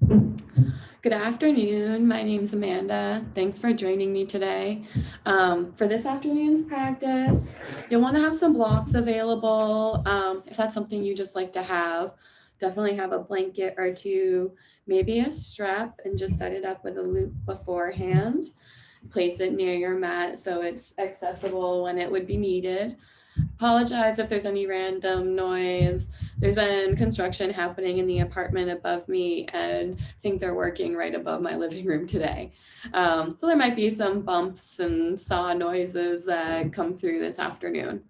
Good afternoon. My name's Amanda. Thanks for joining me today. For this afternoon's practice, you'll want to have some blocks available. If that's something you just like to have, definitely have a blanket or two, maybe a strap, and just set it up with a loop beforehand. Place it near your mat so it's accessible when it would be needed. Apologize if there's any random noise. There's been construction happening in the apartment above me, and I think they're working right above my living room today. So there might be some bumps and saw noises that come through this afternoon.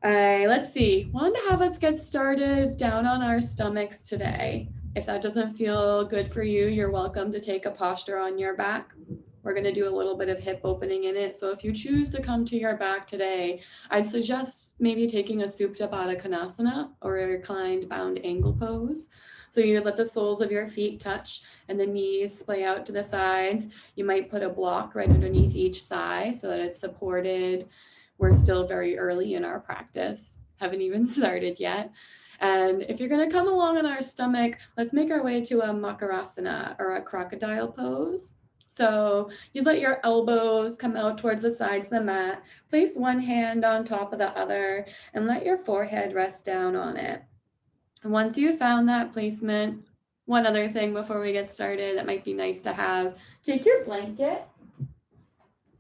Let's see. Wanted to have us get started down on our stomachs today. If that doesn't feel good for you, you're welcome to take a posture on your back. We're going to do a little bit of hip opening in it. So if you choose to come to your back today, I'd suggest maybe taking a Supta Baddha Konasana or a reclined bound angle pose. So you let the soles of your feet touch and the knees splay out to the sides. You might put a block right underneath each thigh so that it's supported. We're still very early in our practice, haven't even started yet. And if you're going to come along on our stomach, let's make our way to a Makarasana or a crocodile pose. So you let your elbows come out towards the sides of the mat, place one hand on top of the other, and let your forehead rest down on it. And once you found that placement, one other thing before we get started that might be nice to have, take your blanket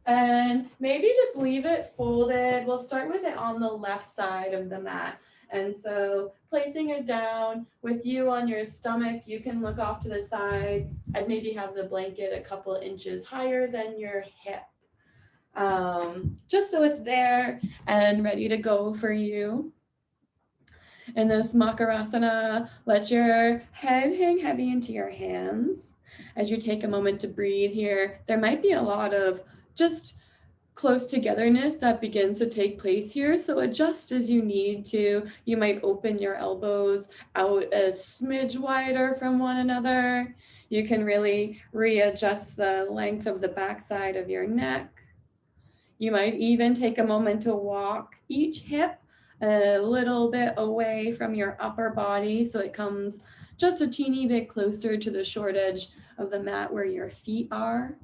and maybe just leave it folded. We'll start with it on the left side of the mat. And so placing it down with you on your stomach, you can look off to the side and maybe have the blanket a couple inches higher than your hip. Just so it's there and ready to go for you. In this Makarasana, let your head hang heavy into your hands. As you take a moment to breathe here, there might be a lot of just close togetherness that begins to take place here. So adjust as you need to. You might open your elbows out a smidge wider from one another. You can really readjust the length of the backside of your neck. You might even take a moment to walk each hip a little bit away from your upper body so it comes just a teeny bit closer to the short edge of the mat where your feet are.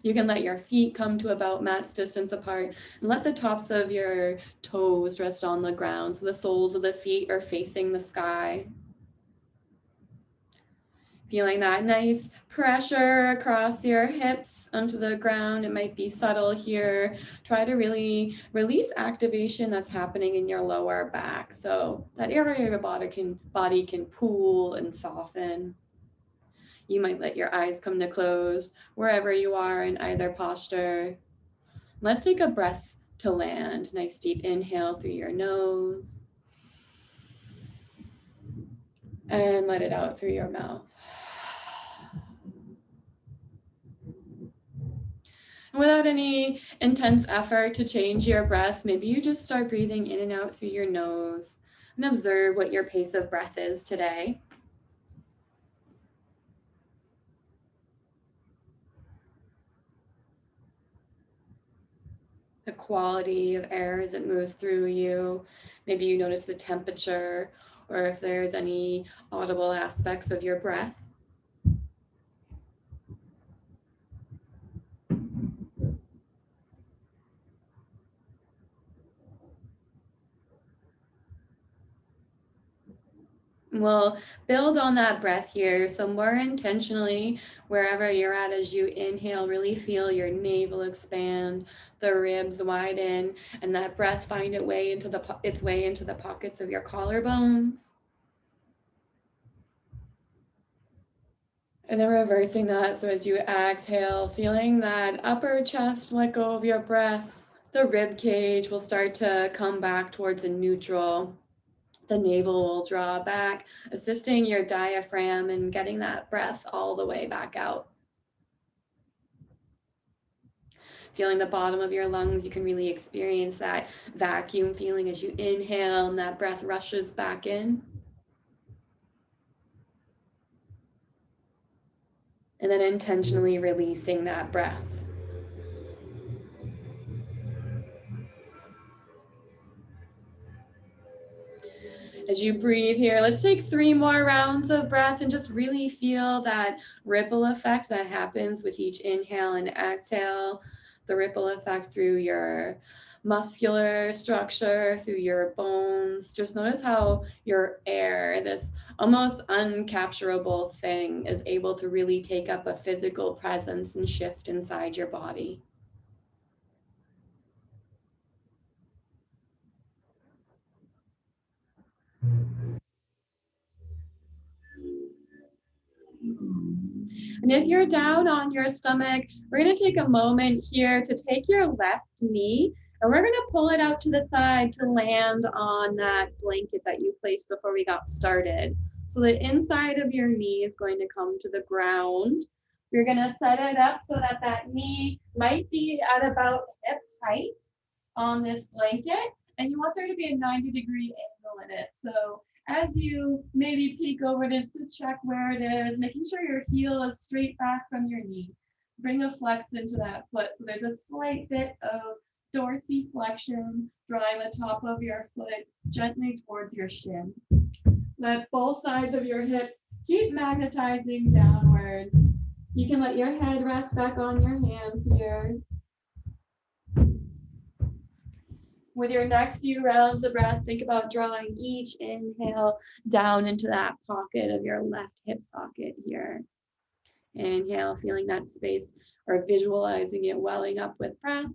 You can let your feet come to about mat's distance apart and let the tops of your toes rest on the ground so the soles of the feet are facing the sky. Feeling that nice pressure across your hips onto the ground. It might be subtle here. Try to really release activation that's happening in your lower back. So that area of your body can pool and soften. You might let your eyes come to closed wherever you are in either posture. Let's take a breath to land. Nice deep inhale through your nose. And let it out through your mouth. And without any intense effort to change your breath, maybe you just start breathing in and out through your nose and observe what your pace of breath is today. The quality of air as it moves through you. Maybe you notice the temperature or if there's any audible aspects of your breath. We'll build on that breath here. So more intentionally, wherever you're at as you inhale, really feel your navel expand, the ribs widen, and that breath find its way into the pockets of your collarbones. And then reversing that. So as you exhale, feeling that upper chest let go of your breath, the rib cage will start to come back towards a neutral. The navel will draw back, assisting your diaphragm in getting that breath all the way back out. Feeling the bottom of your lungs, you can really experience that vacuum feeling as you inhale and that breath rushes back in. And then intentionally releasing that breath. As you breathe here, let's take 3 more rounds of breath and just really feel that ripple effect that happens with each inhale and exhale, the ripple effect through your muscular structure, through your bones. Just notice how your air, this almost uncapturable thing, is able to really take up a physical presence and shift inside your body. And if you're down on your stomach, we're going to take a moment here to take your left knee and we're going to pull it out to the side to land on that blanket that you placed before we got started. So the inside of your knee is going to come to the ground. You're going to set it up so that that knee might be at about hip height on this blanket, and you want there to be a 90-degree angle in it. So as you maybe peek over just to check where it is, making sure your heel is straight back from your knee. Bring a flex into that foot. So there's a slight bit of dorsiflexion, drawing the top of your foot gently towards your shin. Let both sides of your hips keep magnetizing downwards. You can let your head rest back on your hands here. With your next few rounds of breath, think about drawing each inhale down into that pocket of your left hip socket here. Inhale, feeling that space or visualizing it welling up with breath.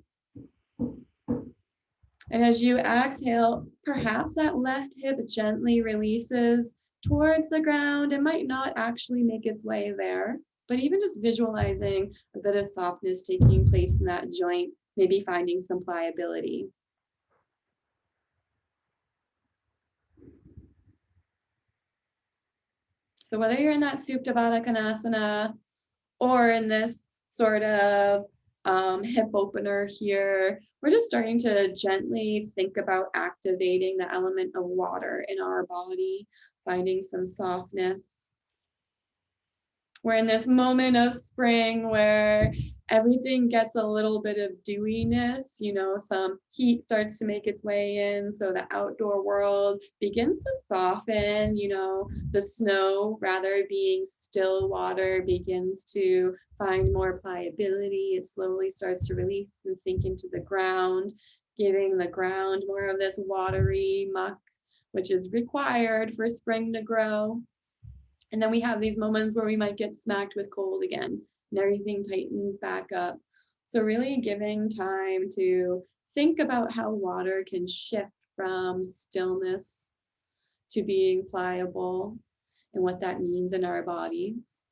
And as you exhale, perhaps that left hip gently releases towards the ground. It might not actually make its way there, but even just visualizing a bit of softness taking place in that joint, maybe finding some pliability. So whether you're in that Supta Baddha Konasana or in this sort of hip opener here, we're just starting to gently think about activating the element of water in our body, finding some softness. We're in this moment of spring where everything gets a little bit of dewiness, some heat starts to make its way in. So the outdoor world begins to soften, the snow, rather being still water, begins to find more pliability. It slowly starts to release and sink into the ground, giving the ground more of this watery muck, which is required for spring to grow. And then we have these moments where we might get smacked with cold again and everything tightens back up. So really giving time to think about how water can shift from stillness to being pliable and what that means in our bodies.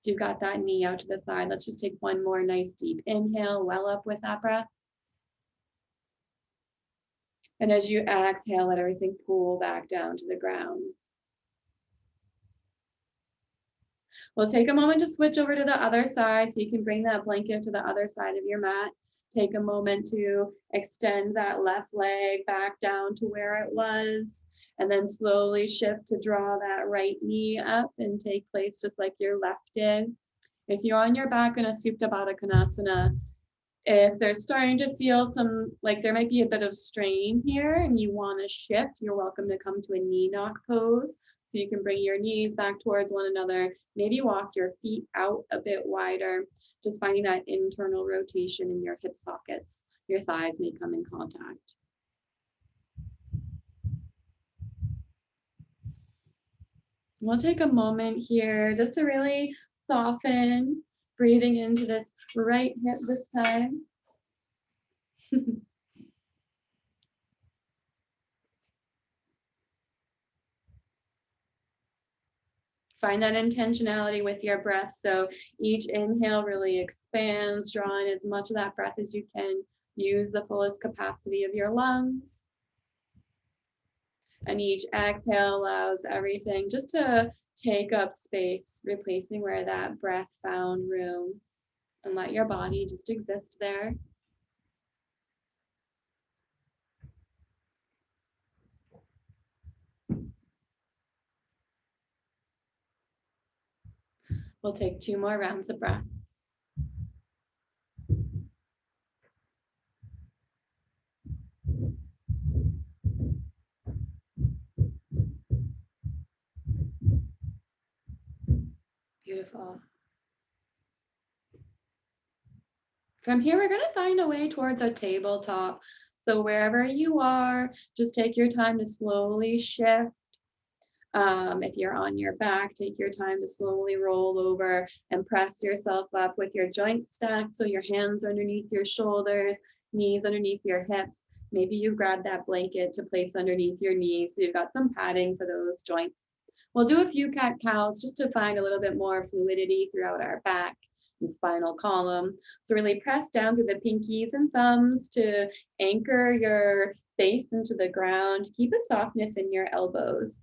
If you've got that knee out to the side, let's just take one more nice deep inhale, well up with that breath. And as you exhale, let everything pull back down to the ground. We'll take a moment to switch over to the other side so you can bring that blanket to the other side of your mat. Take a moment to extend that left leg back down to where it was, and then slowly shift to draw that right knee up and take place just like your left did. If you're on your back in a Supta Baddha Konasana, if they're starting to feel like there might be a bit of strain here and you want to shift, you're welcome to come to a knee knock pose. So you can bring your knees back towards one another, maybe walk your feet out a bit wider, just finding that internal rotation in your hip sockets. Your thighs may come in contact. We'll take a moment here just to really soften, breathing into this right hip this time. Find that intentionality with your breath. So each inhale really expands, drawing as much of that breath as you can. Use the fullest capacity of your lungs. And each exhale allows everything just to take up space, replacing where that breath found room, and let your body just exist there. We'll take 2 more rounds of breath. Beautiful. From here, we're going to find a way towards a tabletop. So wherever you are, just take your time to slowly shift. If you're on your back, take your time to slowly roll over and press yourself up with your joints stacked. So your hands underneath your shoulders, knees underneath your hips. Maybe you grab that blanket to place underneath your knees. So you've got some padding for those joints. We'll do a few cat-cows just to find a little bit more fluidity throughout our back and spinal column. So really press down through the pinkies and thumbs to anchor your face into the ground. Keep a softness in your elbows.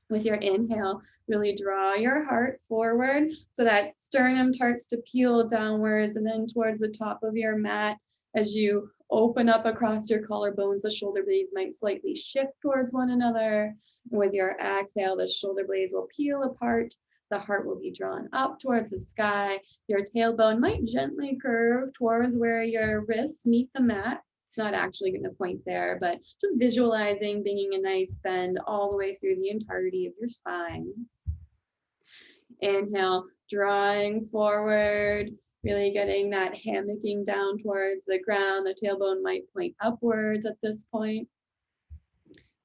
With your inhale, really draw your heart forward so that sternum starts to peel downwards and then towards the top of your mat. As you open up across your collarbones, the shoulder blades might slightly shift towards one another. And with your exhale, the shoulder blades will peel apart. The heart will be drawn up towards the sky. Your tailbone might gently curve towards where your wrists meet the mat. It's not actually going to point there, but just visualizing bringing a nice bend all the way through the entirety of your spine. Inhale, drawing forward, really getting that hammocking down towards the ground. The tailbone might point upwards at this point.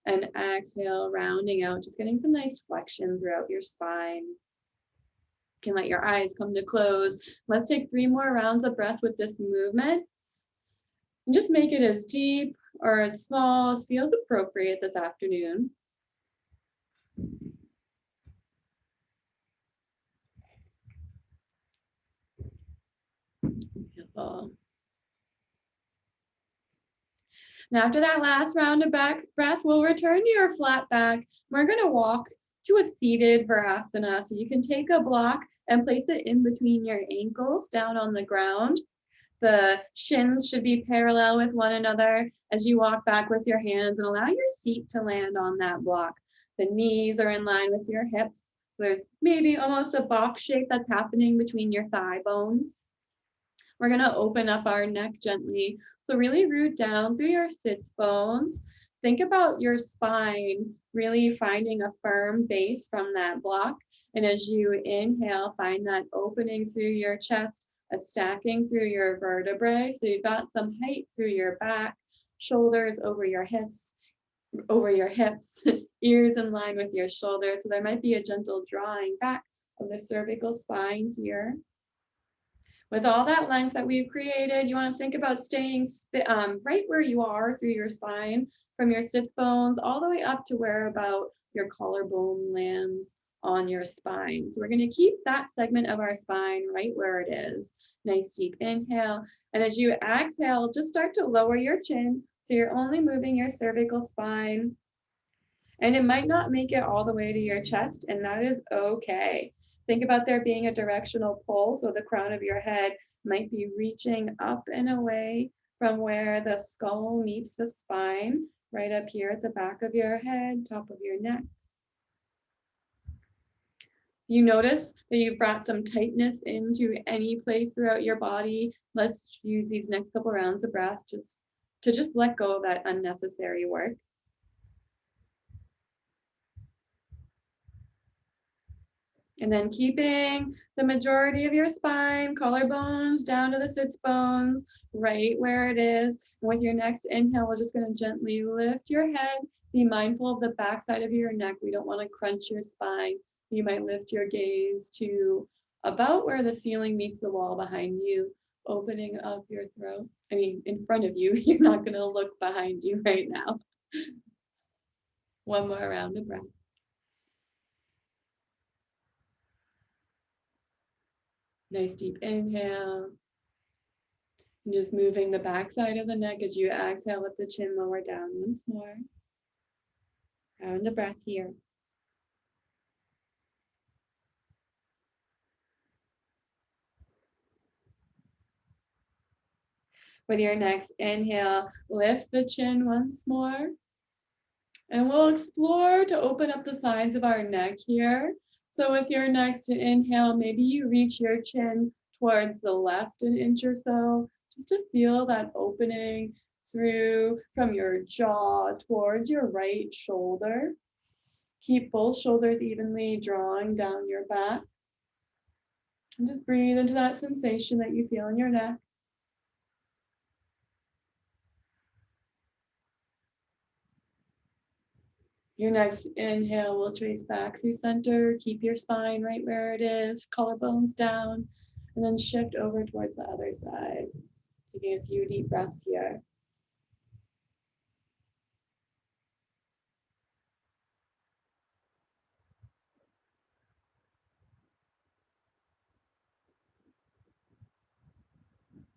And exhale, rounding out, just getting some nice flexion throughout your spine. You can let your eyes come to close. Let's take 3 more rounds of breath with this movement. And just make it as deep or as small as feels appropriate this afternoon. Beautiful. Now after that last round of back breath, we'll return to your flat back. We're going to walk to a seated Virasana. So you can take a block and place it in between your ankles down on the ground. The shins should be parallel with one another as you walk back with your hands and allow your seat to land on that block. The knees are in line with your hips. There's maybe almost a box shape that's happening between your thigh bones. We're going to open up our neck gently. So really root down through your sits bones. Think about your spine really finding a firm base from that block. And as you inhale, find that opening through your chest, a stacking through your vertebrae. So you've got some height through your back, shoulders over your hips, ears in line with your shoulders. So there might be a gentle drawing back of the cervical spine here. With all that length that we've created, you want to think about staying right where you are through your spine, from your sits bones all the way up to where about your collarbone lands on your spine. So we're going to keep that segment of our spine right where it is. Nice deep inhale. And as you exhale, just start to lower your chin. So you're only moving your cervical spine. And it might not make it all the way to your chest, and that is okay. Think about there being a directional pull, so the crown of your head might be reaching up and away from where the skull meets the spine, right up here at the back of your head, top of your neck. You notice that you've brought some tightness into any place throughout your body. Let's use these next couple rounds of breath to just let go of that unnecessary work. And then keeping the majority of your spine, collarbones down to the sits bones, right where it is. And with your next inhale, we're just going to gently lift your head. Be mindful of the backside of your neck. We don't want to crunch your spine. You might lift your gaze to about where the ceiling meets the wall behind you, opening up your throat. I mean, in front of you. You're not going to look behind you right now. One more round of breath. Nice deep inhale. And just moving the backside of the neck as you exhale, let the chin lower down once more. Round of breath here. With your next inhale, lift the chin once more. And we'll explore to open up the sides of our neck here. So with your next inhale, maybe you reach your chin towards the left an inch or so, just to feel that opening through from your jaw towards your right shoulder. Keep both shoulders evenly drawing down your back. And just breathe into that sensation that you feel in your neck. Your next inhale will trace back through center. Keep your spine right where it is, collarbones down, and then shift over towards the other side. Taking a few deep breaths here.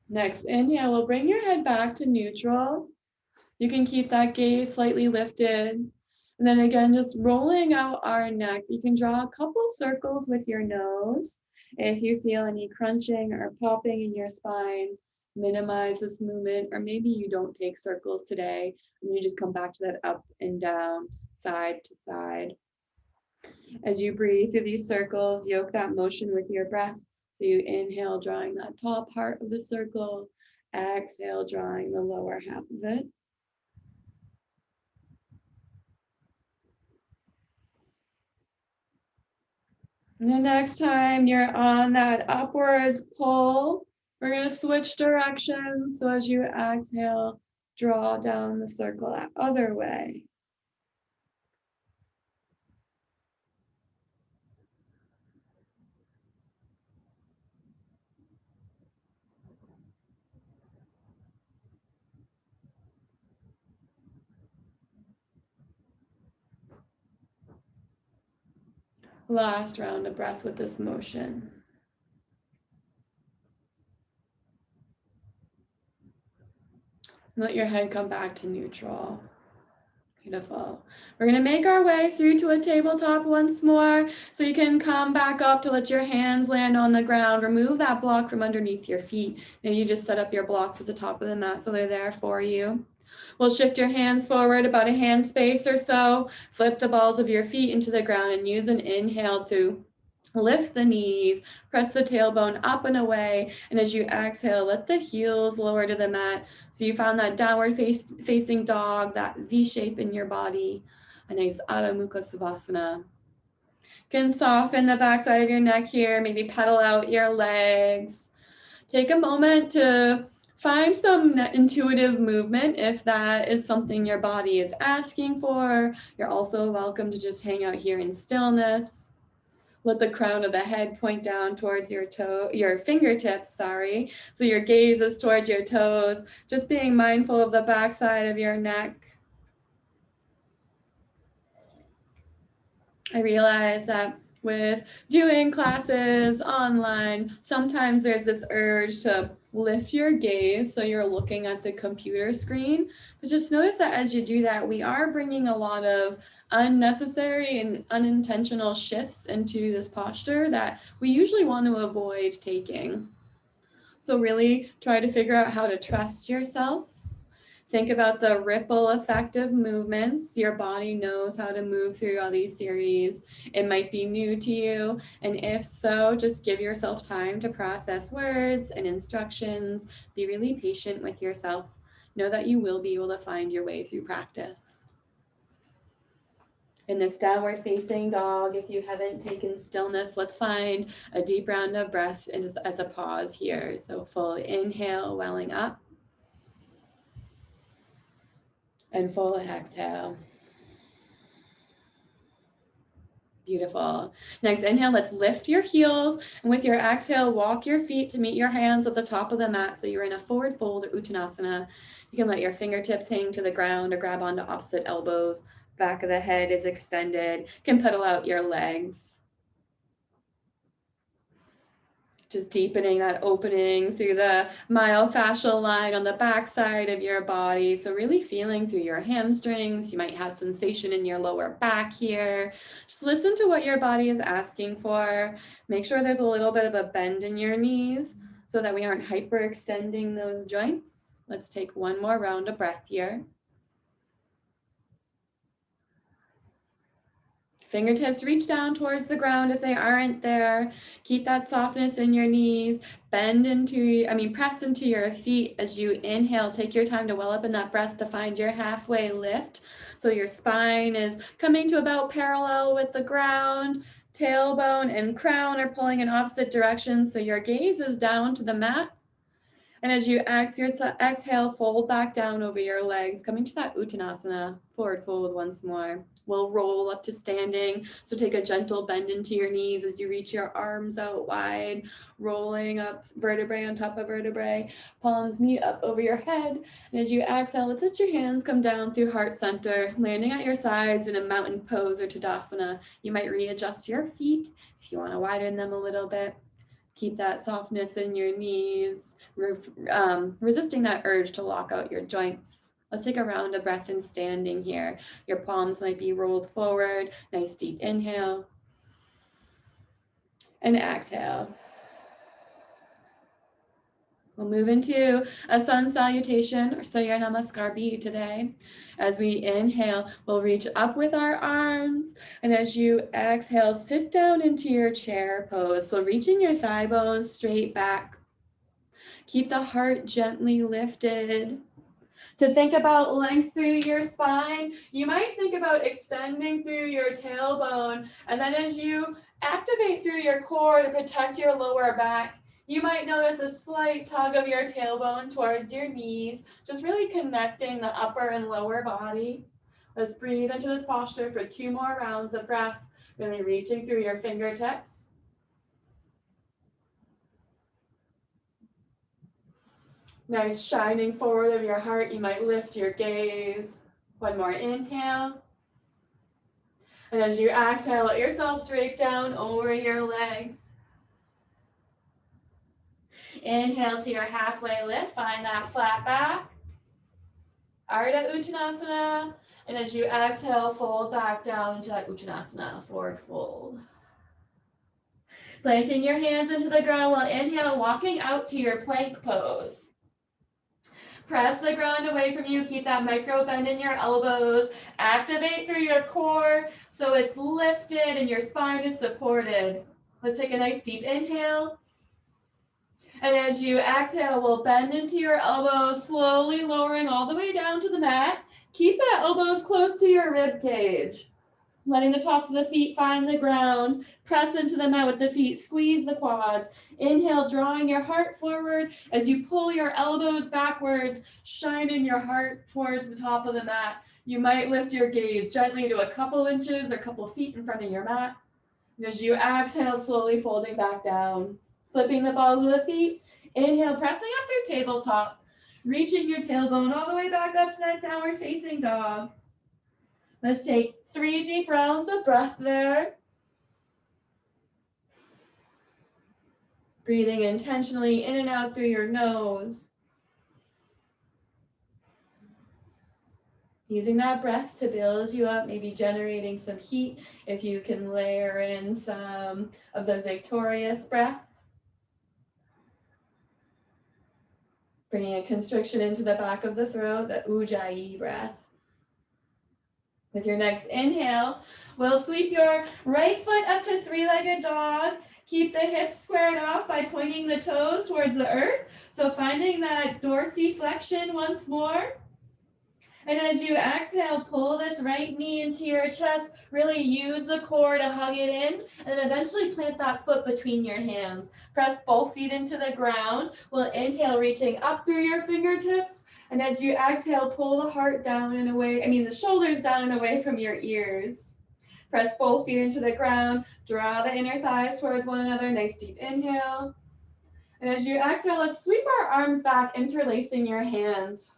Next inhale, we'll bring your head back to neutral. You can keep that gaze slightly lifted. And then again, just rolling out our neck. You can draw a couple circles with your nose. If you feel any crunching or popping in your spine, minimize this movement, or maybe you don't take circles today and you just come back to that up and down, side to side. As you breathe through these circles, yoke that motion with your breath. So you inhale, drawing that top part of the circle. Exhale, drawing the lower half of it. And the next time you're on that upwards pull, we're going to switch directions. So as you exhale, draw down the circle that other way. Last round of breath with this motion. Let your head come back to neutral. Beautiful. We're going to make our way through to a tabletop once more. So you can come back up to let your hands land on the ground. Remove that block from underneath your feet. Maybe you just set up your blocks at the top of the mat so they're there for you. We'll shift your hands forward about a hand space or so. Flip the balls of your feet into the ground and use an inhale to lift the knees, press the tailbone up and away. And as you exhale, let the heels lower to the mat. So you found that downward facing dog, that V shape in your body. A nice Adho Mukha Savasana. Can soften the backside of your neck here. Maybe pedal out your legs. Take a moment to find some intuitive movement if that is something your body is asking for. You're also welcome to just hang out here in stillness. Let the crown of the head point down towards your fingertips, So your gaze is towards your toes, just being mindful of the backside of your neck. I realize that with doing classes online, sometimes there's this urge to lift your gaze so you're looking at the computer screen. But just notice that as you do that, we are bringing a lot of unnecessary and unintentional shifts into this posture that we usually want to avoid taking. So really try to figure out how to trust yourself. Think about the ripple effect of movements. Your body knows how to move through all these series. It might be new to you. And if so, just give yourself time to process words and instructions. Be really patient with yourself. Know that you will be able to find your way through practice. In this downward facing dog, if you haven't taken stillness, let's find a deep round of breath as a pause here. So full inhale, welling up. And full exhale. Beautiful. Next inhale, let's lift your heels. And with your exhale, walk your feet to meet your hands at the top of the mat. So you're in a forward fold or Uttanasana. You can let your fingertips hang to the ground or grab onto opposite elbows. Back of the head is extended. You can pedal out your legs. Just deepening that opening through the myofascial line on the back side of your body. So really feeling through your hamstrings. You might have sensation in your lower back here. Just listen to what your body is asking for. Make sure there's a little bit of a bend in your knees so that we aren't hyperextending those joints. Let's take one more round of breath here. Fingertips reach down towards the ground if they aren't there. Keep that softness in your knees. Press into your feet as you inhale. Take your time to well up in that breath to find your halfway lift. So your spine is coming to about parallel with the ground. Tailbone and crown are pulling in opposite directions. So your gaze is down to the mat. And as you exhale, fold back down over your legs, coming to that Uttanasana, forward fold once more. We'll roll up to standing. So take a gentle bend into your knees as you reach your arms out wide, rolling up vertebrae on top of vertebrae, palms meet up over your head. And as you exhale, let's let your hands come down through heart center, landing at your sides in a mountain pose or Tadasana. You might readjust your feet if you want to widen them a little bit. Keep that softness in your knees, resisting that urge to lock out your joints. Let's take a round of breath in standing here. Your palms might be rolled forward. Nice deep inhale. And exhale. We'll move into a sun salutation or Surya Namaskar B today. As we inhale, we'll reach up with our arms. And as you exhale, sit down into your chair pose. So reaching your thigh bones straight back. Keep the heart gently lifted. To think about length through your spine, you might think about extending through your tailbone. And then as you activate through your core to protect your lower back, you might notice a slight tug of your tailbone towards your knees, just really connecting the upper and lower body. Let's breathe into this posture for 2 more rounds of breath, really reaching through your fingertips. Nice shining forward of your heart. You might lift your gaze. 1 more inhale. And as you exhale, let yourself drape down over your legs. Inhale to your halfway lift. Find that flat back. Ardha Uttanasana. And as you exhale, fold back down into that Uttanasana, forward fold. Planting your hands into the ground while inhale, walking out to your plank pose. Press the ground away from you. Keep that micro bend in your elbows. Activate through your core so it's lifted and your spine is supported. Let's take a nice deep inhale. And as you exhale, we'll bend into your elbows, slowly lowering all the way down to the mat. Keep the elbows close to your rib cage. Letting the tops of the feet find the ground. Press into the mat with the feet. Squeeze the quads. Inhale, drawing your heart forward as you pull your elbows backwards, shining your heart towards the top of the mat. You might lift your gaze gently to a couple inches or a couple feet in front of your mat. And as you exhale, slowly folding back down. Flipping the balls of the feet. Inhale, pressing up through tabletop. Reaching your tailbone all the way back up to that downward facing dog. Let's take 3 deep rounds of breath there. Breathing intentionally in and out through your nose. Using that breath to build you up, maybe generating some heat if you can layer in some of the victorious breath. Bringing a constriction into the back of the throat, the Ujjayi breath. With your next inhale, we'll sweep your right foot up to 3-legged dog. Keep the hips squared off by pointing the toes towards the earth. So finding that dorsiflexion once more. And as you exhale, pull this right knee into your chest. Really use the core to hug it in. And then eventually plant that foot between your hands. Press both feet into the ground. We'll inhale, reaching up through your fingertips. And as you exhale, pull the heart down and away, the shoulders down and away from your ears. Press both feet into the ground. Draw the inner thighs towards one another. Nice deep inhale. And as you exhale, let's sweep our arms back, interlacing your hands.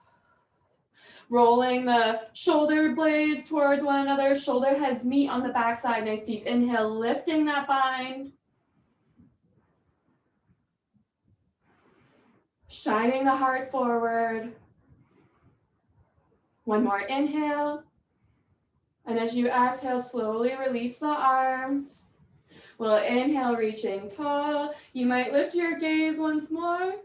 Rolling the shoulder blades towards one another. Shoulder heads meet on the backside. Nice deep inhale, lifting that bind. Shining the heart forward. 1 more inhale. And as you exhale, slowly release the arms. We'll inhale, reaching tall. You might lift your gaze once more.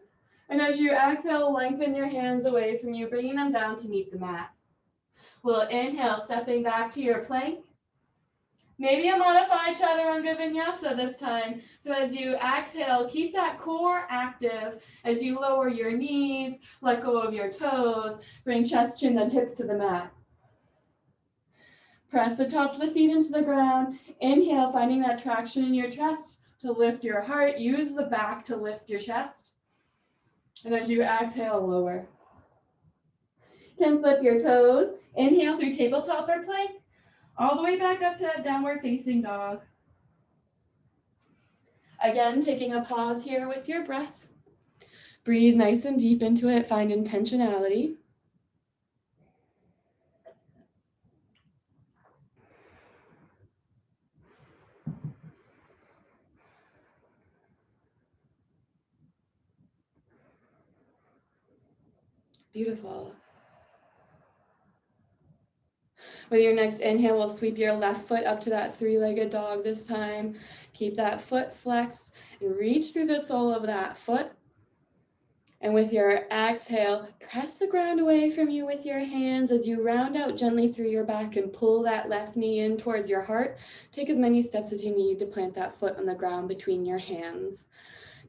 And as you exhale, lengthen your hands away from you, bringing them down to meet the mat. We'll inhale, stepping back to your plank. Maybe a modified Chaturanga Vinyasa this time. So as you exhale, keep that core active as you lower your knees, let go of your toes, bring chest, chin, and hips to the mat. Press the tops of the feet into the ground. Inhale, finding that traction in your chest to lift your heart. Use the back to lift your chest. And as you exhale, lower. You can flip your toes. Inhale through tabletop or plank, all the way back up to downward facing dog. Again, taking a pause here with your breath. Breathe nice and deep into it. Find intentionality. Beautiful. With your next inhale, we'll sweep your left foot up to that three-legged dog this time. Keep that foot flexed and reach through the sole of that foot. And with your exhale, press the ground away from you with your hands as you round out gently through your back and pull that left knee in towards your heart. Take as many steps as you need to plant that foot on the ground between your hands.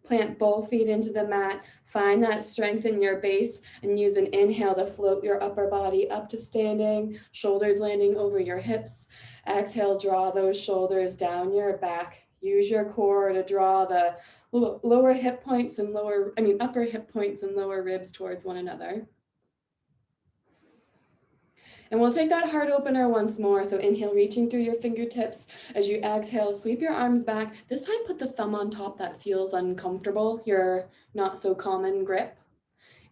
Plant both feet into the mat. Find that strength in your base and use an inhale to float your upper body up to standing, shoulders landing over your hips. Exhale, draw those shoulders down your back. Use your core to draw the upper hip points and lower ribs towards one another. And we'll take that heart opener once more. So inhale, reaching through your fingertips. As you exhale, sweep your arms back. This time, put the thumb on top that feels uncomfortable, your not so common grip.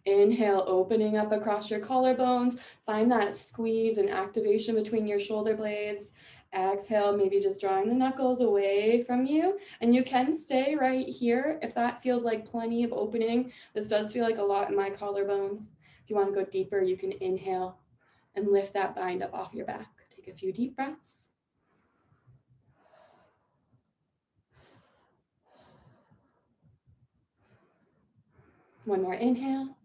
Inhale, opening up across your collarbones. Find that squeeze and activation between your shoulder blades. Exhale, maybe just drawing the knuckles away from you. And you can stay right here if that feels like plenty of opening. This does feel like a lot in my collarbones. If you want to go deeper, you can inhale and lift that bind up off your back. Take a few deep breaths. One more inhale.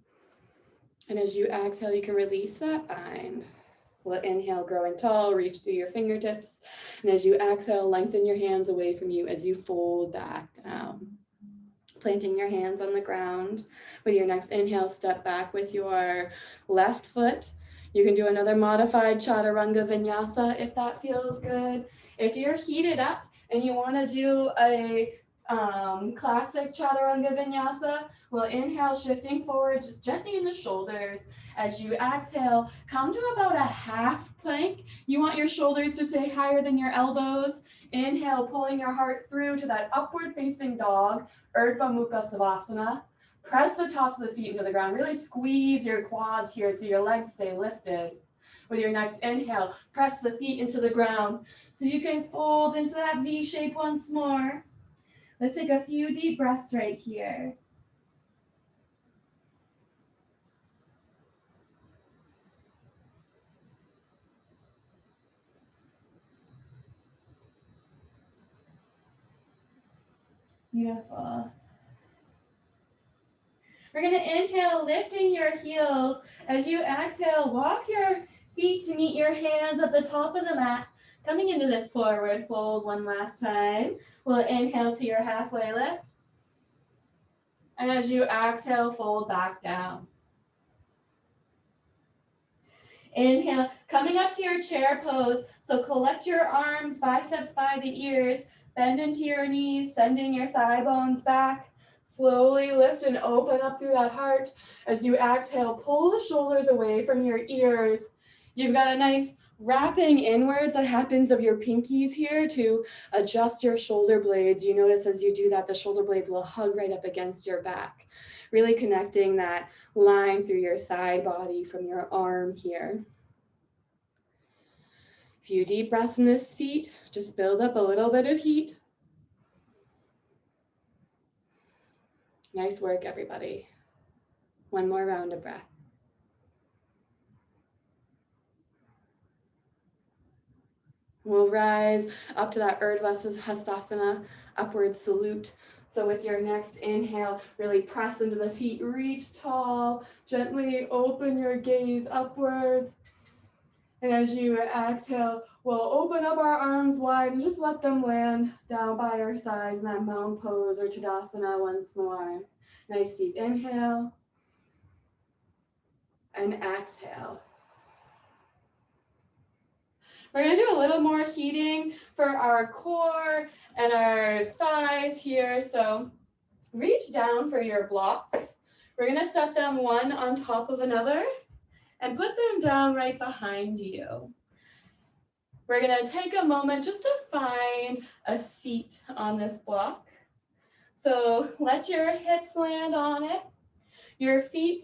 And as you exhale, you can release that bind. We'll inhale, growing tall, reach through your fingertips. And as you exhale, lengthen your hands away from you as you fold back down. Planting your hands on the ground. With your next inhale, step back with your left foot. You can do another modified Chaturanga Vinyasa if that feels good. If you're heated up and you want to do a classic Chaturanga Vinyasa, we'll inhale, shifting forward, just gently in the shoulders. As you exhale, come to about a half plank. You want your shoulders to stay higher than your elbows. Inhale, pulling your heart through to that upward facing dog, Urdhva Mukha Savasana. Press the tops of the feet into the ground. Really squeeze your quads here so your legs stay lifted. With your next inhale, press the feet into the ground so you can fold into that V shape once more. Let's take a few deep breaths right here. Beautiful. We're going to inhale, lifting your heels. As you exhale, walk your feet to meet your hands at the top of the mat. Coming into this forward fold one last time. We'll inhale to your halfway lift. And as you exhale, fold back down. Inhale, coming up to your chair pose. So collect your arms, biceps by the ears. Bend into your knees, sending your thigh bones back. Slowly lift and open up through that heart. As you exhale, pull the shoulders away from your ears. You've got a nice wrapping inwards that happens of your pinkies here to adjust your shoulder blades. You notice as you do that, the shoulder blades will hug right up against your back, really connecting that line through your side body from your arm here. A few deep breaths in this seat, just build up a little bit of heat. Nice work, everybody. One more round of breath. We'll rise up to that Urdhva Hastasana, upward salute. So with your next inhale, really press into the feet, reach tall, gently open your gaze upwards. And as you exhale, We'll open up our arms wide and just let them land down by our sides in that mountain pose or Tadasana once more. Nice deep inhale and exhale. We're going to do a little more heating for our core and our thighs here. So reach down for your blocks. We're going to set them one on top of another and put them down right behind you. We're going to take a moment just to find a seat on this block. So let your hips land on it. Your feet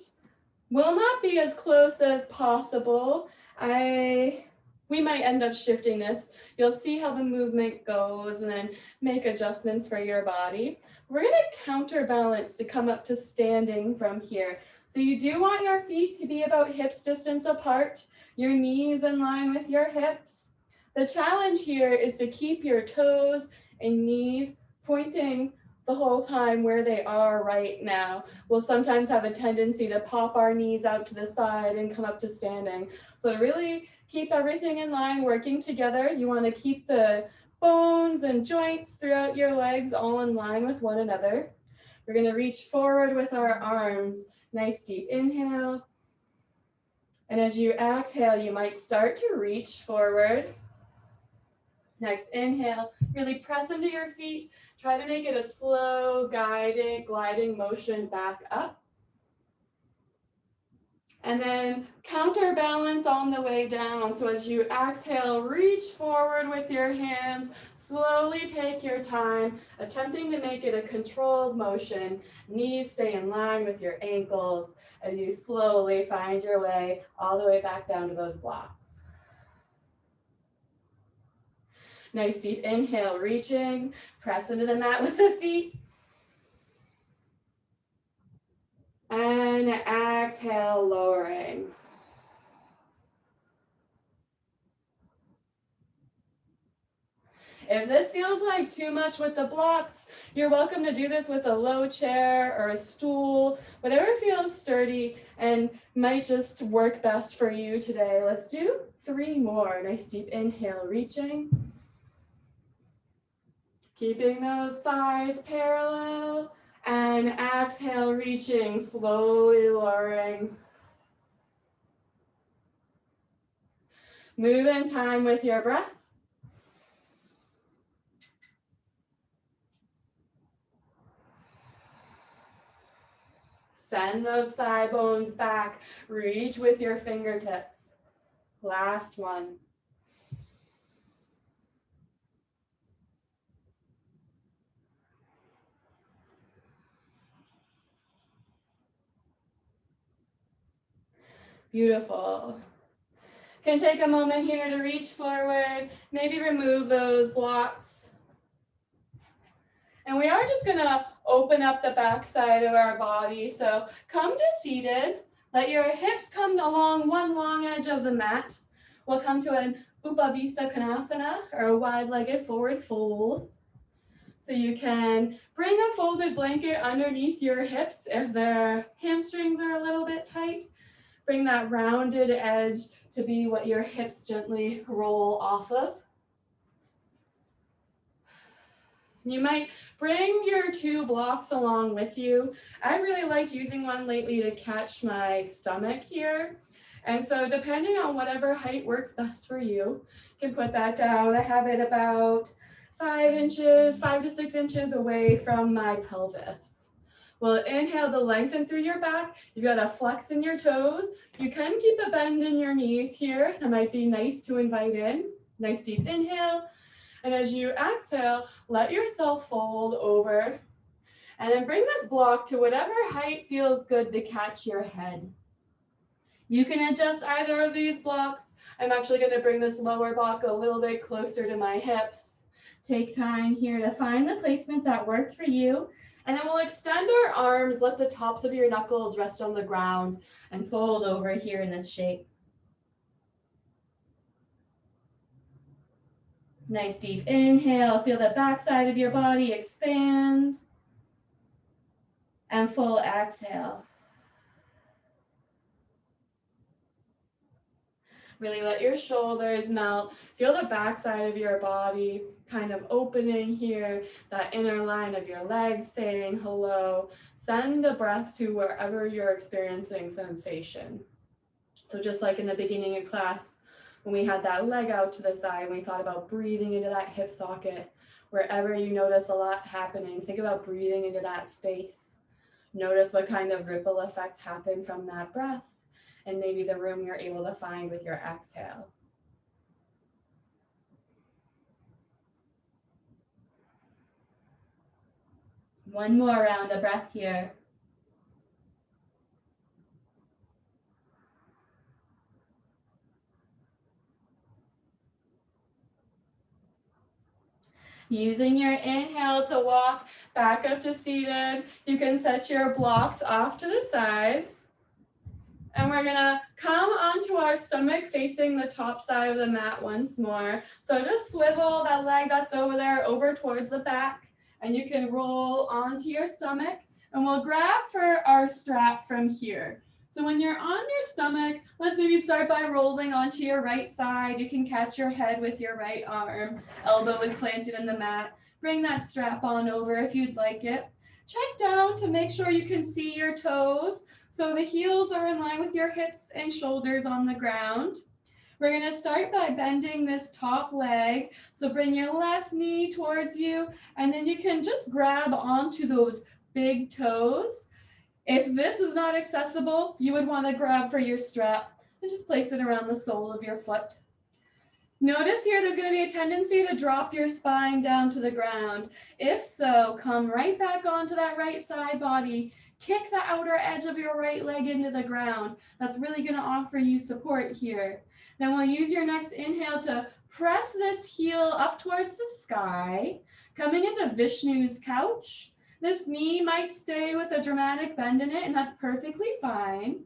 will not be as close as possible. We might end up shifting this. You'll see how the movement goes and then make adjustments for your body. We're going to counterbalance to come up to standing from here. So you do want your feet to be about hips distance apart, your knees in line with your hips. The challenge here is to keep your toes and knees pointing the whole time where they are right now. We'll sometimes have a tendency to pop our knees out to the side and come up to standing. So to really keep everything in line, working together, you want to keep the bones and joints throughout your legs all in line with one another. We're going to reach forward with our arms. Nice deep inhale. And as you exhale, you might start to reach forward. Next inhale, really press into your feet. Try to make it a slow, guided, gliding motion back up. And then counterbalance on the way down. So as you exhale, reach forward with your hands. Slowly take your time, attempting to make it a controlled motion. Knees stay in line with your ankles as you slowly find your way all the way back down to those blocks. Nice deep inhale, reaching, press into the mat with the feet. And exhale, lowering. If this feels like too much with the blocks, you're welcome to do this with a low chair or a stool, whatever feels sturdy and might just work best for you today. Let's do 3 more. Nice deep inhale, reaching. Keeping those thighs parallel. And exhale, reaching, slowly lowering. Move in time with your breath. Send those thigh bones back. Reach with your fingertips. Last one. Beautiful. Can take a moment here to reach forward, maybe remove those blocks. And we are just gonna open up the back side of our body. So come to seated, let your hips come along one long edge of the mat. We'll come to an Upavista Konasana, or a wide-legged forward fold. So you can bring a folded blanket underneath your hips if their hamstrings are a little bit tight. Bring that rounded edge to be what your hips gently roll off of. You might bring your 2 blocks along with you. I really liked using one lately to catch my stomach here. And so depending on whatever height works best for you, you can put that down. I have it about 5 to 6 inches away from my pelvis. We'll inhale to lengthen through your back. You've got a flex in your toes. You can keep a bend in your knees here. That might be nice to invite in. Nice deep inhale. And as you exhale, let yourself fold over. And then bring this block to whatever height feels good to catch your head. You can adjust either of these blocks. I'm actually going to bring this lower block a little bit closer to my hips. Take time here to find the placement that works for you. And then we'll extend our arms, let the tops of your knuckles rest on the ground and fold over here in this shape. Nice deep inhale, feel the backside of your body expand. And full exhale. Really let your shoulders melt. Feel the backside of your body kind of opening here, that inner line of your legs saying hello. Send the breath to wherever you're experiencing sensation. So just like in the beginning of class, when we had that leg out to the side, we thought about breathing into that hip socket. Wherever you notice a lot happening, think about breathing into that space. Notice what kind of ripple effects happen from that breath, and maybe the room you're able to find with your exhale. One more round of breath here. Using your inhale to walk back up to seated. You can set your blocks off to the sides. And we're gonna come onto our stomach facing the top side of the mat once more. So just swivel that leg that's over there over towards the back, and you can roll onto your stomach, and we'll grab for our strap from here. So when you're on your stomach, let's maybe start by rolling onto your right side. You can catch your head with your right arm. Elbow is planted in the mat. Bring that strap on over if you'd like it. Check down to make sure you can see your toes. So the heels are in line with your hips and shoulders on the ground. We're gonna start by bending this top leg. So bring your left knee towards you, and then you can just grab onto those big toes. If this is not accessible, you would wanna grab for your strap and just place it around the sole of your foot. Notice here there's going to be a tendency to drop your spine down to the ground. If so, come right back onto that right side body. Kick the outer edge of your right leg into the ground. That's really going to offer you support here. Then we'll use your next inhale to press this heel up towards the sky, coming into Vishnu's couch. This knee might stay with a dramatic bend in it, and that's perfectly fine.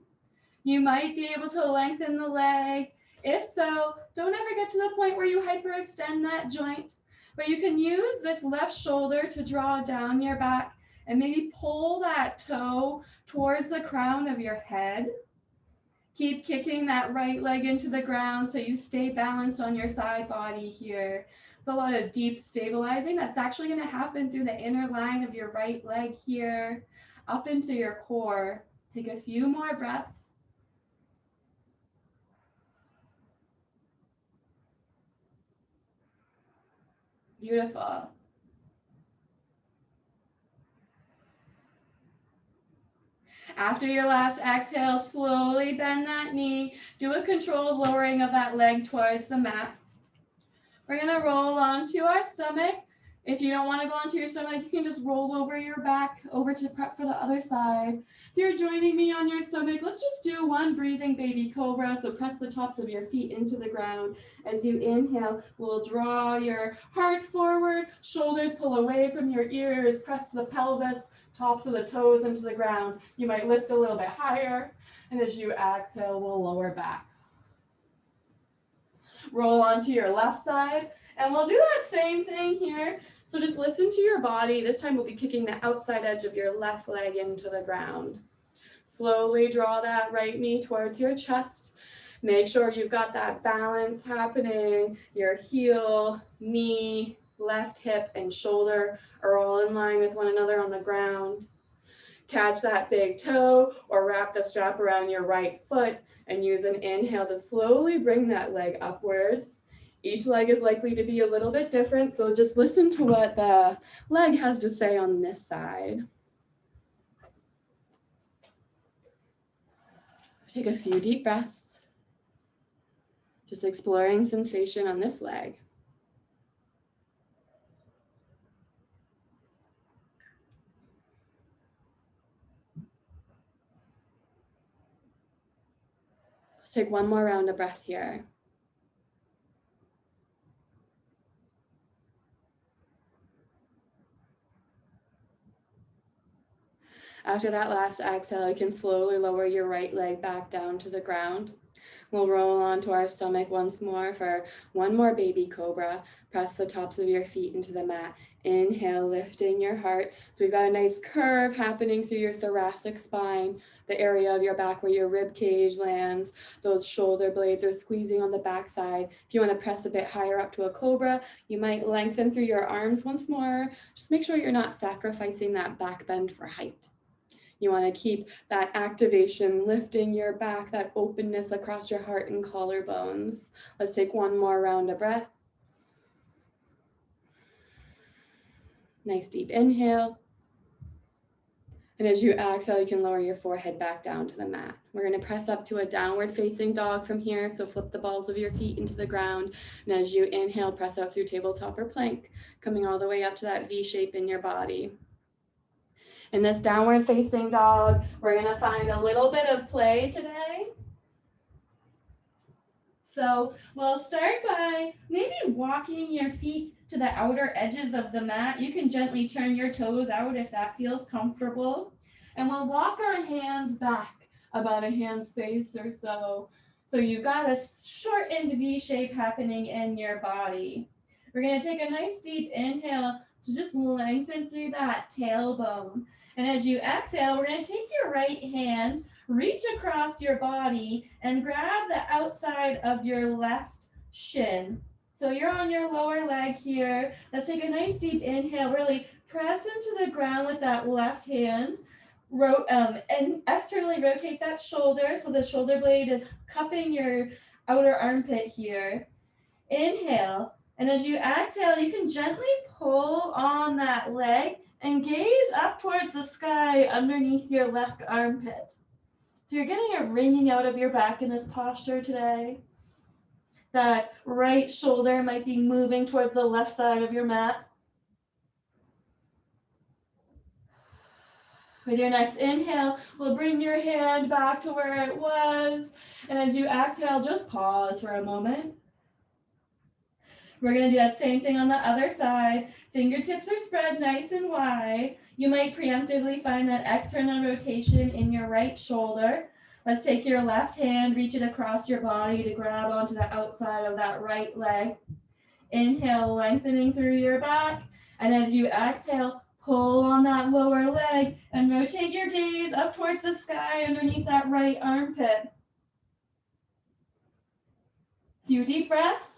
You might be able to lengthen the leg. If so, don't ever get to the point where you hyperextend that joint, but you can use this left shoulder to draw down your back and maybe pull that toe towards the crown of your head. Keep kicking that right leg into the ground so you stay balanced on your side body here. It's a lot of deep stabilizing. That's actually going to happen through the inner line of your right leg here, up into your core. Take a few more breaths. Beautiful. After your last exhale, slowly bend that knee. Do a controlled lowering of that leg towards the mat. We're gonna roll onto our stomach. If you don't want to go onto your stomach, you can just roll over your back over to prep for the other side. If you're joining me on your stomach, let's just do one breathing baby cobra. So press the tops of your feet into the ground. As you inhale, we'll draw your heart forward, shoulders pull away from your ears, press the pelvis, tops of the toes into the ground. You might lift a little bit higher, and as you exhale, we'll lower back. Roll onto your left side, and we'll do that same thing here. So just listen to your body. This time we'll be kicking the outside edge of your left leg into the ground. Slowly draw that right knee towards your chest. Make sure you've got that balance happening. Your heel, knee, left hip, and shoulder are all in line with one another on the ground. Catch that big toe or wrap the strap around your right foot and use an inhale to slowly bring that leg upwards. Each leg is likely to be a little bit different, so just listen to what the leg has to say on this side. Take a few deep breaths. Just exploring sensation on this leg. Let's take one more round of breath here. After that last exhale, you can slowly lower your right leg back down to the ground. We'll roll onto our stomach once more for one more baby cobra. Press the tops of your feet into the mat. Inhale, lifting your heart. So we've got a nice curve happening through your thoracic spine, the area of your back where your rib cage lands. Those shoulder blades are squeezing on the backside. If you want to press a bit higher up to a cobra, you might lengthen through your arms once more. Just make sure you're not sacrificing that back bend for height. You want to keep that activation, lifting your back, that openness across your heart and collarbones. Let's take one more round of breath. Nice deep inhale. And as you exhale, you can lower your forehead back down to the mat. We're going to press up to a downward facing dog from here. So flip the balls of your feet into the ground. And as you inhale, press out through tabletop or plank, coming all the way up to that V shape in your body. In this downward facing dog, we're going to find a little bit of play today. So we'll start by maybe walking your feet to the outer edges of the mat. You can gently turn your toes out if that feels comfortable. And we'll walk our hands back about a hand space or so. So you've got a shortened V shape happening in your body. We're going to take a nice deep inhale to just lengthen through that tailbone. And as you exhale, we're going to take your right hand, reach across your body, and grab the outside of your left shin. So you're on your lower leg here. Let's take a nice deep inhale, really press into the ground with that left hand. And externally rotate that shoulder so the shoulder blade is cupping your outer armpit here. Inhale, and as you exhale, you can gently pull on that leg and gaze up towards the sky underneath your left armpit. So you're getting a wringing out of your back in this posture today. That right shoulder might be moving towards the left side of your mat. With your next inhale, we'll bring your hand back to where it was. And as you exhale, just pause for a moment. We're going to do that same thing on the other side. Fingertips are spread nice and wide. You might preemptively find that external rotation in your right shoulder. Let's take your left hand, reach it across your body to grab onto the outside of that right leg. Inhale, lengthening through your back. And as you exhale, pull on that lower leg and rotate your gaze up towards the sky underneath that right armpit. Few deep breaths.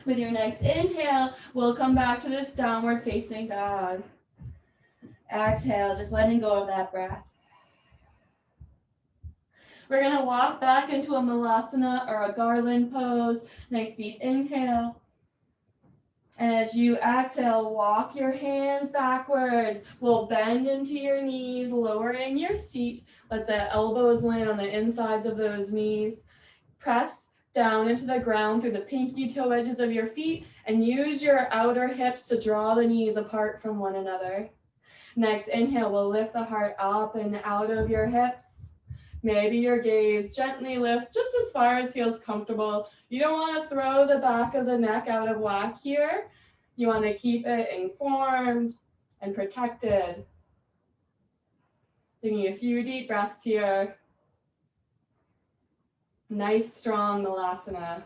With your next inhale, we'll come back to this downward facing dog. Exhale, just letting go of that breath. We're going to walk back into a malasana or a garland pose. Nice deep inhale. And as you exhale, walk your hands backwards. We'll bend into your knees, lowering your seat. Let the elbows land on the insides of those knees. Press down into the ground through the pinky toe edges of your feet and use your outer hips to draw the knees apart from one another. Next inhale, we'll lift the heart up and out of your hips. Maybe your gaze gently lifts just as far as feels comfortable. You don't want to throw the back of the neck out of whack here. You want to keep it informed and protected. Taking a few deep breaths here. Nice, strong malasana.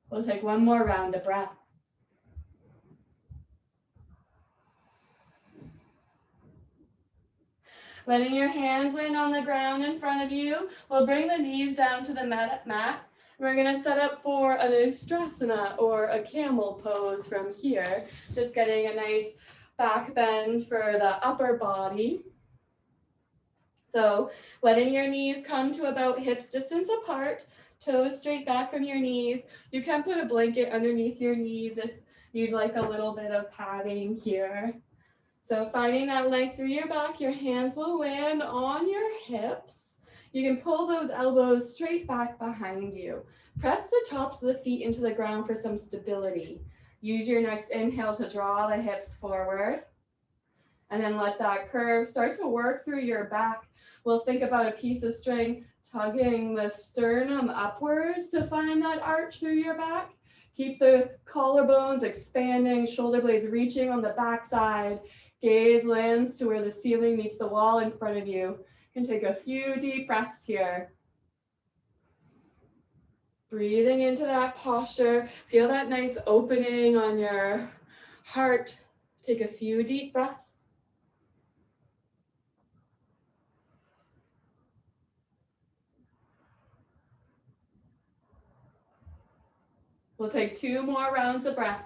We'll take one more round of breath. Letting your hands land on the ground in front of you. We'll bring the knees down to the mat. We're going to set up for an ustrasana or a camel pose from here. Just getting a nice back bend for the upper body. So letting your knees come to about hips distance apart, toes straight back from your knees. You can put a blanket underneath your knees if you'd like a little bit of padding here. So finding that length through your back, your hands will land on your hips. You can pull those elbows straight back behind you. Press the tops of the feet into the ground for some stability. Use your next inhale to draw the hips forward. And then let that curve start to work through your back. We'll think about a piece of string tugging the sternum upwards to find that arch through your back. Keep the collarbones expanding, shoulder blades reaching on the backside. Gaze lands to where the ceiling meets the wall in front of you. You can take a few deep breaths here. Breathing into that posture. Feel that nice opening on your heart. Take a few deep breaths. We'll take 2 more rounds of breath.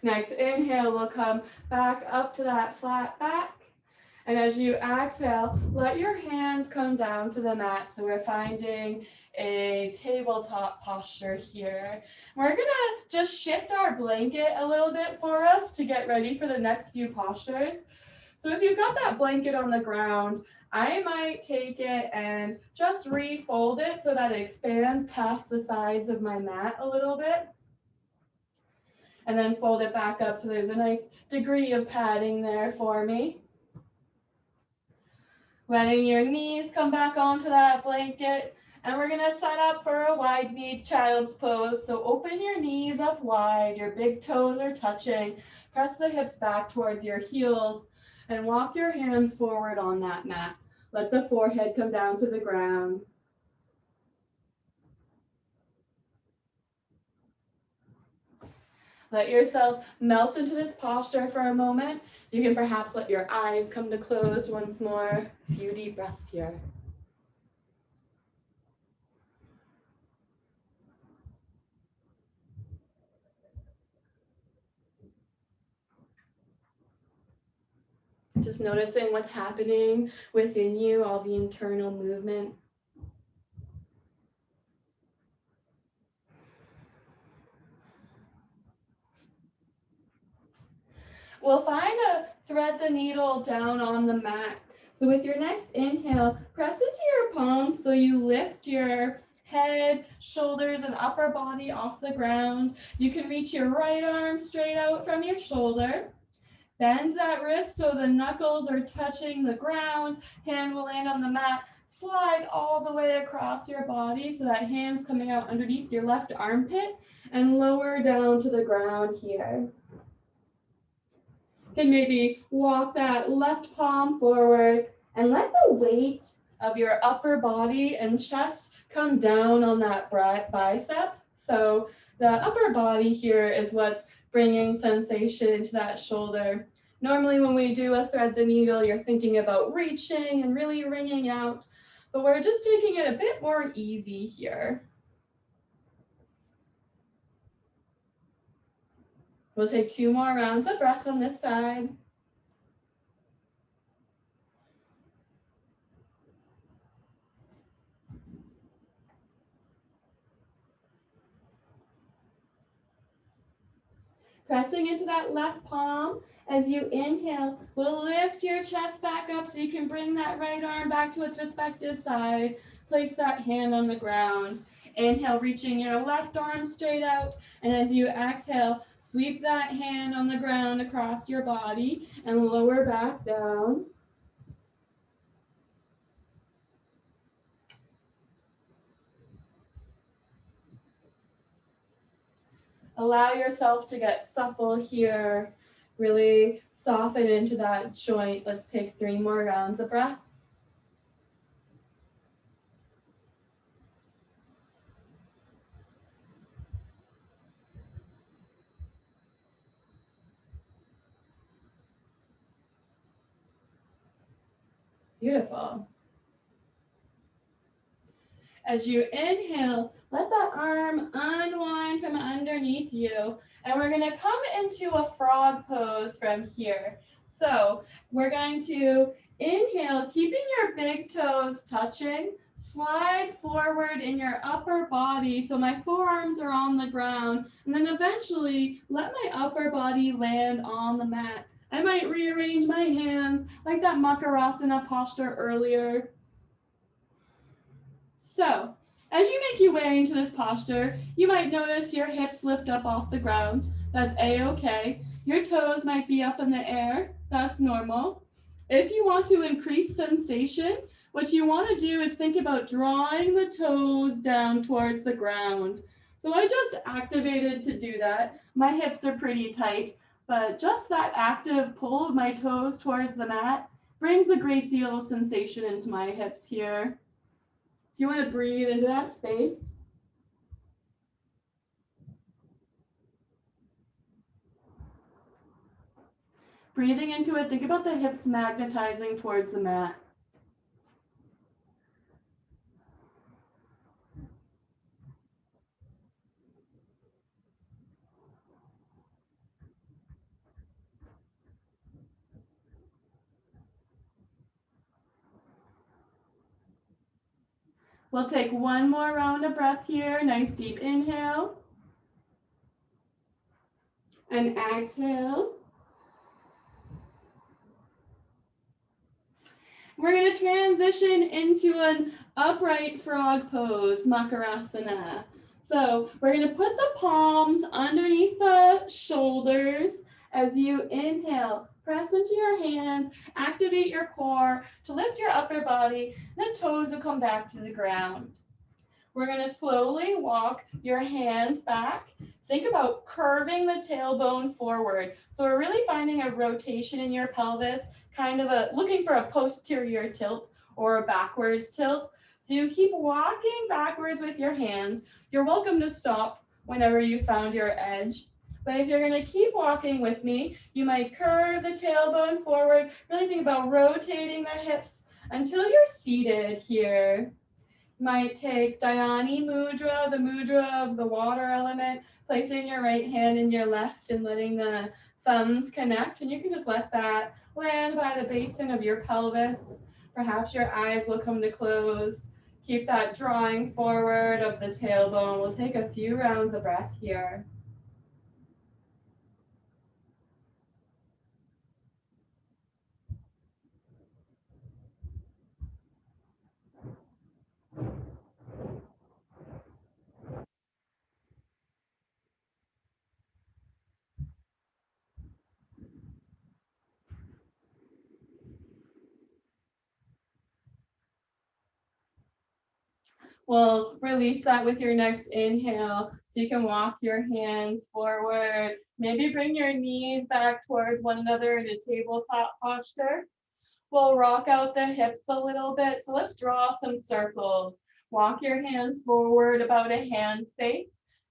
Next inhale, we'll come back up to that flat back. And as you exhale, let your hands come down to the mat. So we're finding a tabletop posture here. We're gonna just shift our blanket a little bit for us to get ready for the next few postures. So if you've got that blanket on the ground, I might take it and just refold it so that it expands past the sides of my mat a little bit. And then fold it back up so there's a nice degree of padding there for me. Letting your knees come back onto that blanket. And we're gonna set up for a wide knee child's pose. So open your knees up wide, your big toes are touching. Press the hips back towards your heels and walk your hands forward on that mat. Let the forehead come down to the ground. Let yourself melt into this posture for a moment. You can perhaps let your eyes come to close once more. A few deep breaths here. Just noticing what's happening within you, all the internal movement. We'll find a thread the needle down on the mat. So with your next inhale, press into your palms so you lift your head, shoulders, and upper body off the ground. You can reach your right arm straight out from your shoulder. Bend that wrist so the knuckles are touching the ground. Hand will land on the mat. Slide all the way across your body so that hand's coming out underneath your left armpit and lower down to the ground here. Can maybe walk that left palm forward and let the weight of your upper body and chest come down on that bicep. So the upper body here is what's bringing sensation into that shoulder. Normally when we do a thread the needle, you're thinking about reaching and really wringing out, but we're just taking it a bit more easy here. We'll take 2 more rounds of breath on this side. Pressing into that left palm. As you inhale, we'll lift your chest back up so you can bring that right arm back to its respective side. Place that hand on the ground. Inhale, reaching your left arm straight out. And as you exhale, sweep that hand on the ground across your body and lower back down. Allow yourself to get supple here. Really soften into that joint. Let's take 3 more rounds of breath. Beautiful. As you inhale, let that arm unwind from underneath you. And we're going to come into a frog pose from here. So we're going to inhale, keeping your big toes touching. Slide forward in your upper body so my forearms are on the ground. And then eventually let my upper body land on the mat. I might rearrange my hands like that Makarasana posture earlier. So As you make your way into this posture, you might notice your hips lift up off the ground. That's a-okay. Your toes might be up in the air. That's normal. If you want to increase sensation, what you want to do is think about drawing the toes down towards the ground. So I just activated to do that. My hips are pretty tight, but just that active pull of my toes towards the mat brings a great deal of sensation into my hips here. So you want to breathe into that space. Breathing into it, think about the hips magnetizing towards the mat. We'll take one more round of breath here. Nice deep inhale. And exhale. We're going to transition into an upright frog pose, Makarasana. So we're going to put the palms underneath the shoulders as you inhale. Press into your hands, activate your core to lift your upper body. The toes will come back to the ground. We're going to slowly walk your hands back. Think about curving the tailbone forward. So we're really finding a rotation in your pelvis, kind of looking for a posterior tilt or a backwards tilt. So you keep walking backwards with your hands. You're welcome to stop whenever you found your edge. But if you're going to keep walking with me, you might curve the tailbone forward. Really think about rotating the hips until you're seated here. Might take Dhyani Mudra, the mudra of the water element, placing your right hand in your left and letting the thumbs connect. And you can just let that land by the basin of your pelvis. Perhaps your eyes will come to close. Keep that drawing forward of the tailbone. We'll take a few rounds of breath here. We'll release that with your next inhale. So you can walk your hands forward. Maybe bring your knees back towards one another in a tabletop posture. We'll rock out the hips a little bit. So let's draw some circles. Walk your hands forward about a hand space.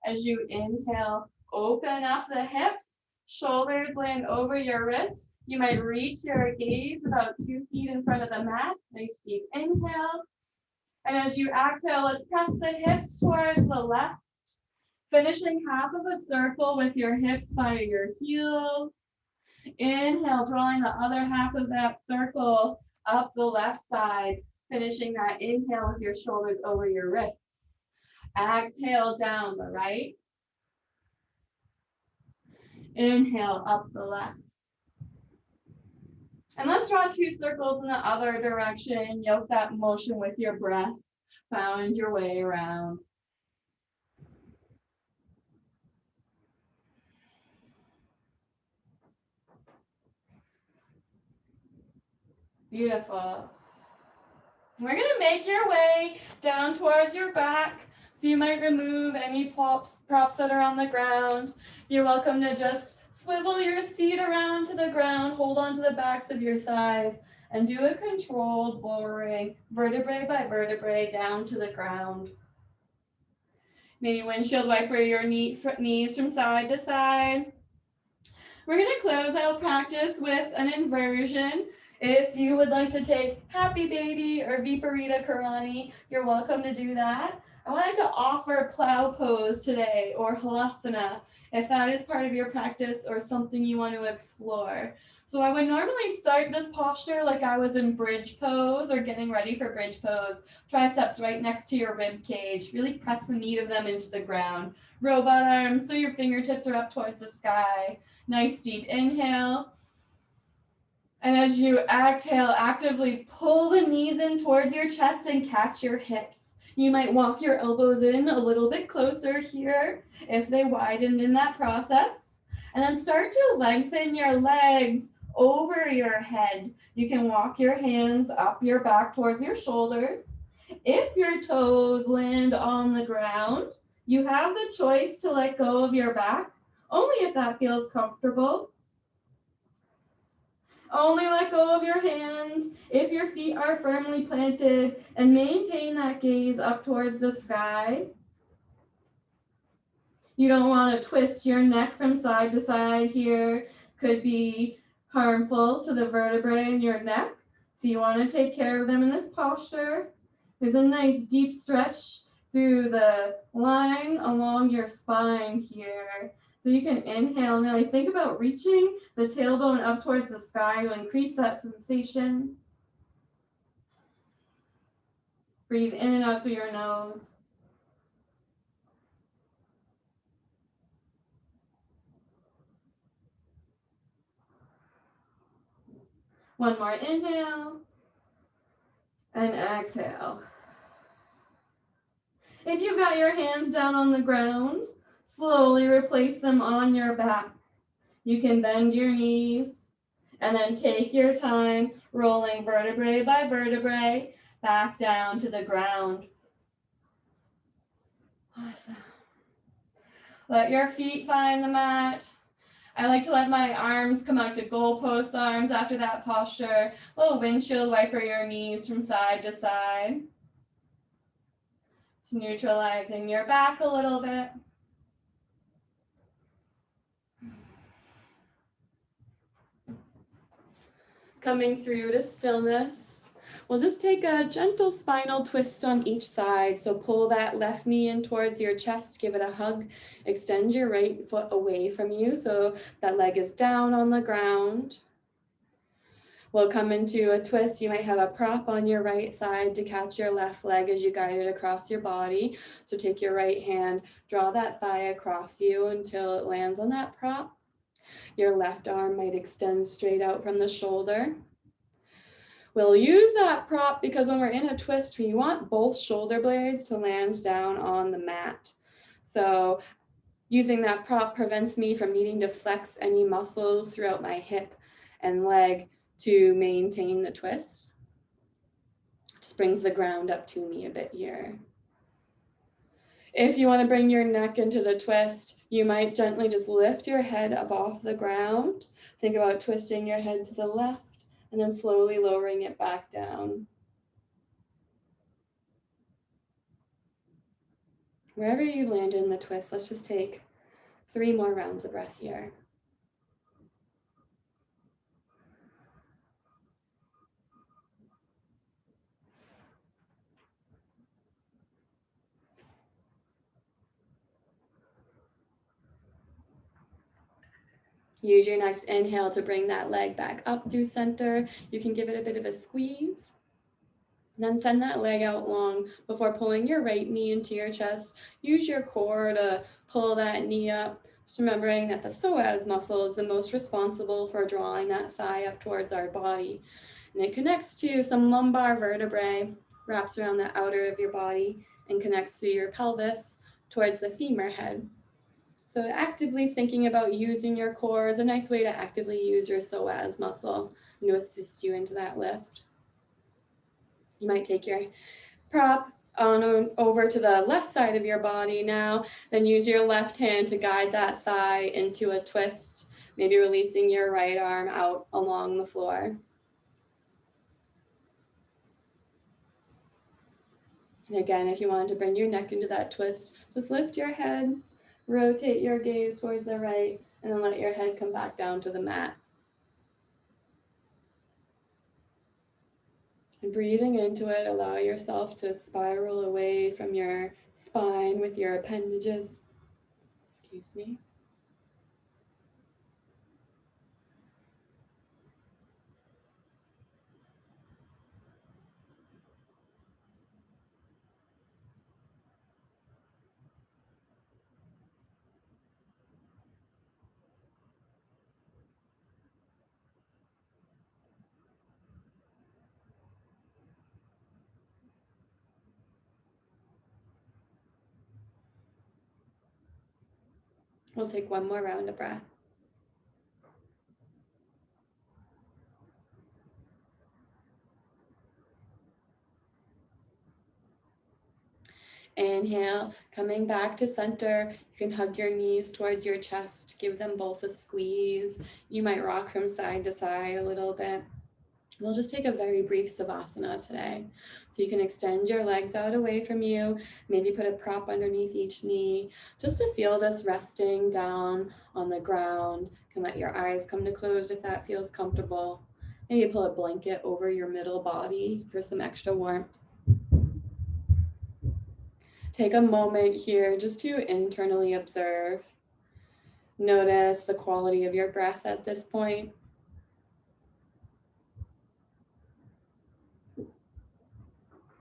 As you inhale, open up the hips. Shoulders land over your wrists. You might reach your gaze about 2 feet in front of the mat. Nice deep inhale. And as you exhale, let's press the hips towards the left, finishing half of a circle with your hips by your heels. Inhale, drawing the other half of that circle up the left side, finishing that inhale with your shoulders over your wrists. Exhale down the right. Inhale up the left. And let's draw 2 circles in the other direction. Yoke that motion with your breath. Found your way around. Beautiful. We're going to make your way down towards your back. So you might remove any props that are on the ground. You're welcome to just swivel your seat around to the ground, hold on to the backs of your thighs, and do a controlled lowering, vertebrae by vertebrae, down to the ground. Maybe windshield wiper your knees from side to side. We're going to close out practice with an inversion. If you would like to take Happy Baby or Viparita Karani, you're welcome to do that. I wanted to offer plow pose today or halasana, if that is part of your practice or something you want to explore. So I would normally start this posture like I was in bridge pose or getting ready for bridge pose. Triceps right next to your rib cage. Really press the meat of them into the ground. Robot arms so your fingertips are up towards the sky. Nice deep inhale. And as you exhale, actively pull the knees in towards your chest and catch your hips. You might walk your elbows in a little bit closer here if they widened in that process. And then start to lengthen your legs over your head. You can walk your hands up your back towards your shoulders. If your toes land on the ground, you have the choice to let go of your back, only if that feels comfortable. Only let go of your hands if your feet are firmly planted, and maintain that gaze up towards the sky. You don't want to twist your neck from side to side here. Could be harmful to the vertebrae in your neck. So you want to take care of them in this posture. There's a nice deep stretch through the line along your spine here. So you can inhale and really think about reaching the tailbone up towards the sky to increase that sensation. Breathe in and out through your nose. One more inhale and exhale. If you've got your hands down on the ground, slowly replace them on your back. You can bend your knees and then take your time rolling vertebrae by vertebrae back down to the ground. Awesome. Let your feet find the mat. I like to let my arms come out to goalpost arms after that posture. A little windshield wiper your knees from side to side. Just neutralizing your back a little bit. Coming through to stillness. We'll just take a gentle spinal twist on each side. So pull that left knee in towards your chest, give it a hug, extend your right foot away from you so that leg is down on the ground. We'll come into a twist. You might have a prop on your right side to catch your left leg as you guide it across your body. So take your right hand, draw that thigh across you until it lands on that prop. Your left arm might extend straight out from the shoulder. We'll use that prop because when we're in a twist, we want both shoulder blades to land down on the mat. So using that prop prevents me from needing to flex any muscles throughout my hip and leg to maintain the twist. Just brings the ground up to me a bit here. If you want to bring your neck into the twist, you might gently just lift your head up off the ground. Think about twisting your head to the left and then slowly lowering it back down. Wherever you land in the twist, let's just take 3 more rounds of breath here. Use your next inhale to bring that leg back up through center. You can give it a bit of a squeeze. And then send that leg out long before pulling your right knee into your chest. Use your core to pull that knee up. Just remembering that the psoas muscle is the most responsible for drawing that thigh up towards our body. And it connects to some lumbar vertebrae, wraps around the outer of your body, and connects through your pelvis towards the femur head. So actively thinking about using your core is a nice way to actively use your psoas muscle and to assist you into that lift. You might take your prop on over to the left side of your body now, then use your left hand to guide that thigh into a twist, maybe releasing your right arm out along the floor. And again, if you wanted to bring your neck into that twist, just lift your head, rotate your gaze towards the right, and then let your head come back down to the mat. And breathing into it, allow yourself to spiral away from your spine with your appendages. Excuse me. We'll take one more round of breath. Inhale, coming back to center. You can hug your knees towards your chest, give them both a squeeze. You might rock from side to side a little bit. We'll just take a very brief savasana today. So you can extend your legs out away from you, maybe put a prop underneath each knee, just to feel this resting down on the ground. You can let your eyes come to close if that feels comfortable. Maybe pull a blanket over your middle body for some extra warmth. Take a moment here just to internally observe. Notice the quality of your breath at this point.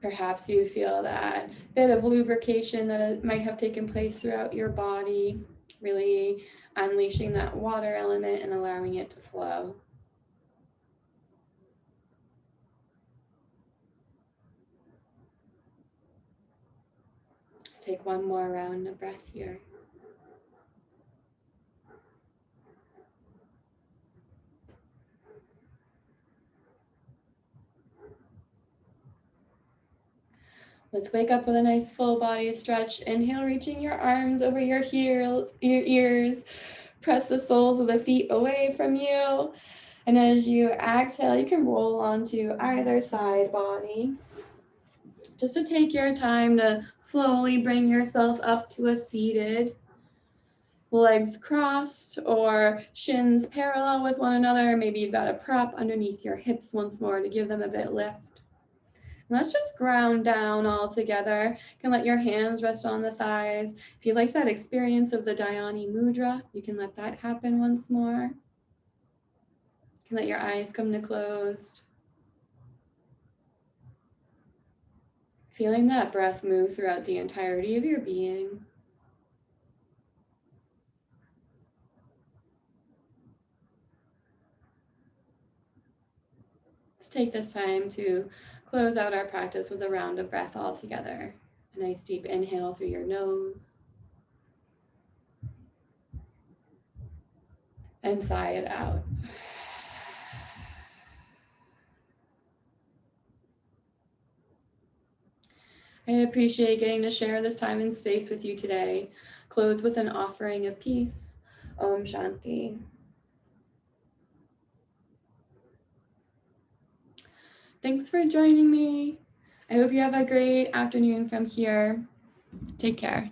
Perhaps you feel that bit of lubrication that might have taken place throughout your body, really unleashing that water element and allowing it to flow. Let's take one more round of breath here. Let's wake up with a nice full body stretch. Inhale, reaching your arms over your ears. Press the soles of the feet away from you. And as you exhale, you can roll onto either side body. Just to take your time to slowly bring yourself up to a seated, legs crossed or shins parallel with one another. Maybe you've got a prop underneath your hips once more to give them a bit lift. And let's just ground down all together. You can let your hands rest on the thighs. If you like that experience of the Dhyani Mudra, you can let that happen once more. You can let your eyes come to closed. Feeling that breath move throughout the entirety of your being. Let's take this time to close out our practice with a round of breath all together. A nice deep inhale through your nose. And sigh it out. I appreciate getting to share this time and space with you today. Close with an offering of peace. Om Shanti. Thanks for joining me. I hope you have a great afternoon from here. Take care.